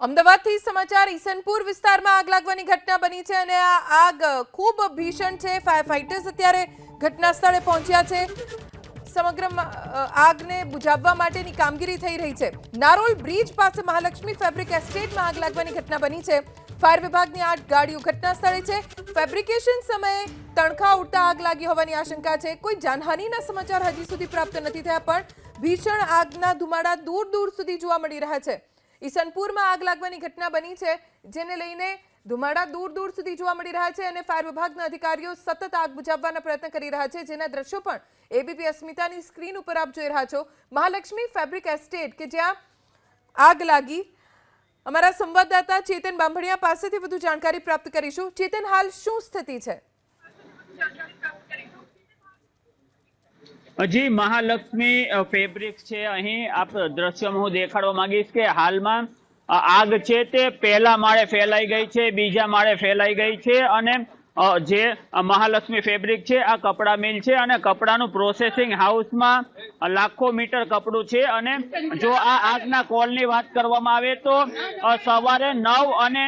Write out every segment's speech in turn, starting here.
અમદાવાદથી સમાચાર ઈસનપુર વિસ્તારમાં આગ લાગવાની ઘટના બની છે અને આ આગ ખૂબ ભીષણ છે। ફાયર ફાઇટર્સ અત્યારે ઘટના સ્થળે પહોંચ્યા છે। સમગ્ર આગને બુઝાવવા માટેની કામગીરી થઈ રહી છે। નારોલ બ્રિજ પાસે મહાલક્ષ્મી ફેબ્રિક એસ્ટેટમાં આગ લાગવાની ઘટના બની છે। ફાયર વિભાગની 8 ગાડીઓ ઘટના સ્થળે છે। ફેબ્રિકેશન સમયે તણખા ઉડતા આગ લાગી હોવાની આશંકા છે। કોઈ જાનહાનિના સમાચાર હજી સુધી પ્રાપ્ત નથી થયા, પણ ભીષણ આગના ધુમાડા દૂર દૂર સુધી જોવા મળી રહ્યા છે। ઈસનપુરમાં આગ લાગવાની ઘટના બની છે, જેને લઈને ધુમાડા દૂર દૂર સુધી જોવા મળી રહ્યા છે અને ફાયર વિભાગના અધિકારીઓ સતત આગ બુઝાવવાના પ્રયત્ન કરી રહ્યા છે, જેના દ્રશ્યો પણ એબીપી અસ્મિતાની સ્ક્રીન ઉપર આપ જોઈ રહ્યા છો। મહાલક્ષ્મી ફેબ્રિક એસ્ટેટ કે જ્યાં આગ લાગી, અમારા સંવાદદાતા ચેતન બાંભણિયા પાસેથી વધુ જાણકારી પ્રાપ્ત કરીશું। ચેતન, હાલ શું સ્થિતિ છે? જી, મહાલક્ષ્મી ફેબ્રિક્સ છે। અહીં આપ દ્રશ્યમાં હું દેખાડવા માંગીશ કે હાલમાં આગ છે તે પહેલા માળે ફેલાઈ ગઈ છે, બીજા માળે ફેલાઈ ગઈ છે અને જે મહાલક્ષ્મી ફેબ્રિક છે આ કપડા મિલ છે અને કપડાનું પ્રોસેસિંગ હાઉસમાં લાખો મીટર કપડું છે। અને જો આ આગના કોલની વાત કરવામાં આવે તો સવારે 9 અને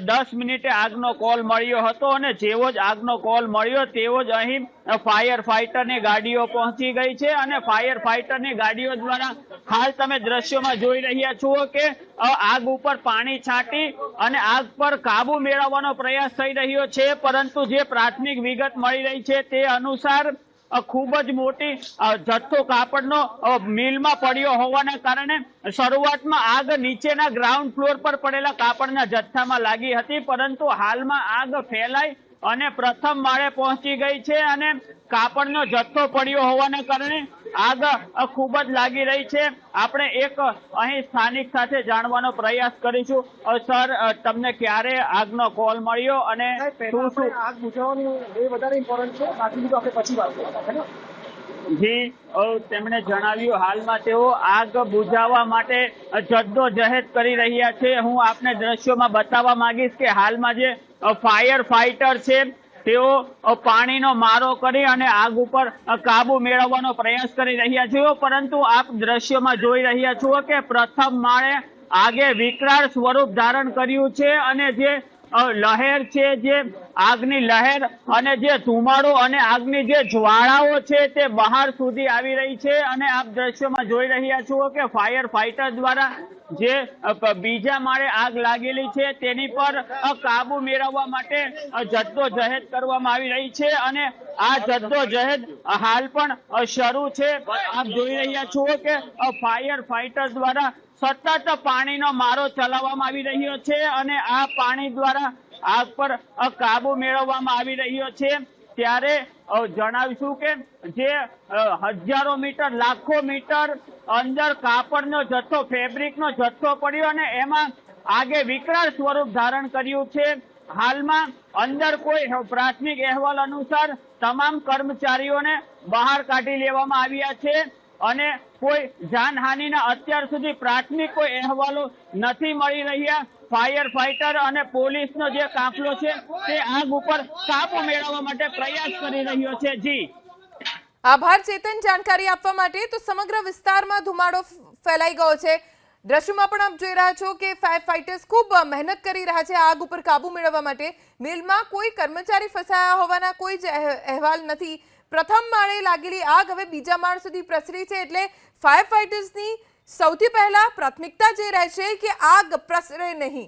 10 મિનિટે આગનો કોલ મળ્યો હતો અને જેવો જ આગનો કોલ મળ્યો તેવો જ અહીં ફાયર ફાઇટરની ગાડીઓ પહોંચી ગઈ છે અને ફાયર ફાઇટરની ગાડીઓ દ્વારા હાલ તમે દ્રશ્યોમાં જોઈ રહ્યા છો કે આગ ઉપર પાણી છાંટી અને આગ પર કાબુ મેળવવાનો પ્રયાસ થઈ રહ્યો છે, પરંતુ જે પ્રાથમિક વિગત મળી રહી છે તે અનુસાર ખૂબ જ મોટી જથ્થો કાપડનો મિલમાં પડ્યો હોવાના કારણે શરૂઆતમાં આગ નીચેના ગ્રાઉન્ડ ફ્લોર પર પડેલા કાપડના જથ્થામાં લાગી હતી, પરંતુ હાલમાં આગ ફેલાઈ અને પ્રથમ માળે પહોંચી ગઈ છે અને કાપડનો જથ્થો પડ્યો હોવાના કારણે આગ ખૂબ જ લાગી રહી છે। આપણે એક અહીં સ્થાનિક સાથે જાણવાનો પ્રયાસ કરીશું। સર, તમને ક્યારે આગનો કોલ મળ્યો અને શું શું આગ બુઝાવવાનું એ વધારે ઇમ્પોર્ટન્ટ છે, બાકી બધું આપણે પછી વાત કરીએ। જી, તેમણે જણાવ્યું હાલમાં તેઓ આગ બુઝાવવા માટે જદ્દોજહેદ કરી રહ્યા છે। હું આપને દ્રશ્યોમાં બતાવવા માંગીશ કે હાલમાં જે ફાયર ફાઇટર છે તેઓ પાણીનો મારો કરી અને આગ ઉપર કાબુ મેળવવાનો પ્રયાસ કરી રહ્યા છે, પરંતુ આપ દ્રશ્યોમાં જોઈ રહ્યા છો કે પ્રથમ માળે આગે વિકરાળ સ્વરૂપ ધારણ કર્યું છે અને જે લહેર છે, જે આગની લહેર અને જે ધુમાડો અને આગની જે જ્વાળાઓ છે તે બહાર સુધી આવી રહી છે અને આપ દ્રશ્યોમાં જોઈ રહ્યા છો કે ફાયર ફાઇટર દ્વારા જે બીજા માળે આગ લાગેલી છે તેની પર કાબુ મેળવવા માટે જદ્દોજહેદ કરવામાં આવી રહી છે અને આ જદ્દોજહેદ હાલ પણ શરૂ છે। આપ જોઈ રહ્યા છો કે ફાયર ફાઇટર દ્વારા સતત પાણીનો મારો ચલાવવામાં આવી રહ્યો છે અને આ પાણી દ્વારા આગ પર કાબુ મેળવવામાં આવી રહ્યો છે। ત્યારે જણાવીશું કે જે હજારો મીટર, લાખો મીટર અંદર કાપડનો જથ્થો, ફેબ્રિકનો જથ્થો પડ્યો અને એમાં આગે વિકરાળ સ્વરૂપ ધારણ કર્યું છે। હાલમાં અંદર કોઈ પ્રાથમિક અહેવાલ અનુસાર તમામ કર્મચારીઓને બહાર કાઢી લેવામાં આવ્યા છે અને કોઈ જાનહાનિના અત્યાર સુધી પ્રાથમિક કોઈ અહેવાલો નથી મળી રહ્યા। ફાયર ફાઇટર અને પોલીસનો જે કાફલો છે તે આગ ઉપર કાબુ મેળવવા માટે પ્રયાસ કરી રહ્યો છે। જી, આભાર ચેતન જાણકારી આપવા માટે। તો સમગ્ર વિસ્તારમાં ધુમાડો ફેલાઈ ગયો છે। દ્રશ્યોમાં પણ આપ જોઈ રહ્યા છો કે ફાયર ફાઇટર્સ ખૂબ મહેનત કરી રહ્યા છે આગ ઉપર કાબુ મેળવવા માટે। મિલમાં કોઈ કર્મચારી ફસાયા હોવાના કોઈ જ અહેવાલ નથી। પ્રથમ માળે લાગેલી આગ હવે બીજા માળ સુધી પ્રસરી છે, એટલે ફાયર ફાઇટર્સની સૌથી પહેલા પ્રાથમિકતા જે રહેશે કે આગ પ્રસરે નહીં।